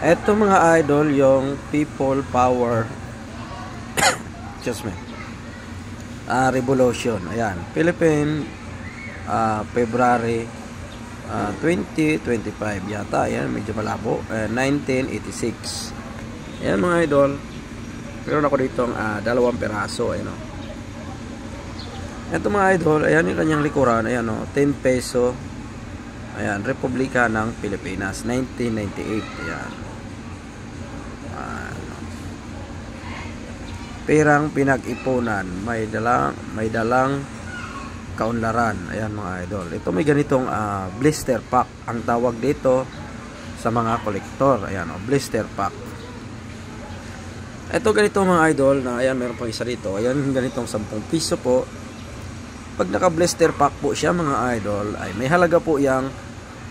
Eto mga idol, yung People Power excuse me, Revolution. Ayan, Philippine, February 2025 yata. Ayan, medyo malabo. 1986. Ayan mga idol, meron ako dito dalawang peraso. Ayan o. Ito mga idol, ayan yung kanyang likuran. Ayan o, 10 peso. Ayan, Republika ng Pilipinas, 1998. Ayan. Perang pinag-ipunan, may dalang kaunlaran. Ayan mga idol. Ito may ganitong blister pack ang tawag dito sa mga kolektor. Ayan o, blister pack. Ito ganito mga idol na ayan, meron pang isa dito. Ayan, ganitong 10 piso po. Pag naka blister pack po siya mga idol, ay may halaga po yang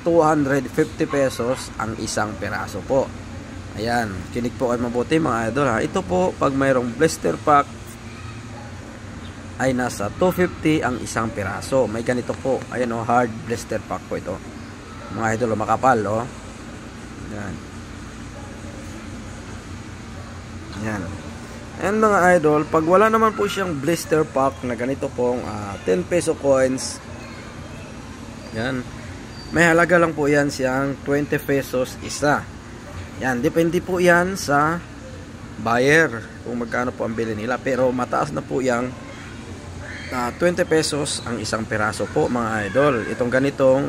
250 pesos ang isang peraso po. Ayan, kinig po kayo mabuti mga idol ha. Ito po, pag mayroong blister pack ay nasa 250 ang isang piraso. May ganito po, ayan o, hard blister pack po ito mga idol, makapal o. Ayan. Ayan. Ayan mga idol, pag wala naman po siyang blister pack na ganito pong 10 peso coins, yan, may halaga lang po yan siyang 20 pesos isa. Yan, depende po yan sa buyer kung magkano po ang bili nila, pero mataas na po yang 20 pesos ang isang peraso po mga idol. Itong ganitong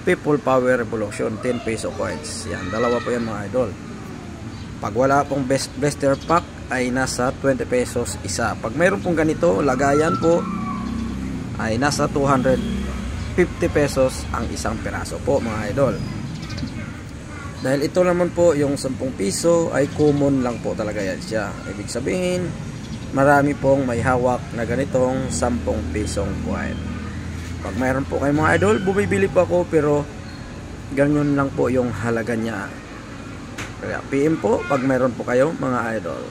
People Power Revolution 10 peso coins, yan, dalawa po yan mga idol. Pag wala pong blister pack ay nasa 20 pesos isa. Pag mayroon pong ganito lagayan po ay nasa 250 pesos ang isang peraso po mga idol. Dahil ito naman po yung 10 piso ay common lang po talaga yan siya. Ibig sabihin, marami pong may hawak na ganitong 10 pisong coin. Pag mayroon po kayo mga idol, bumibili po ako, pero ganyan lang po yung halaga niya. Kaya PM po pag mayroon po kayo mga idol.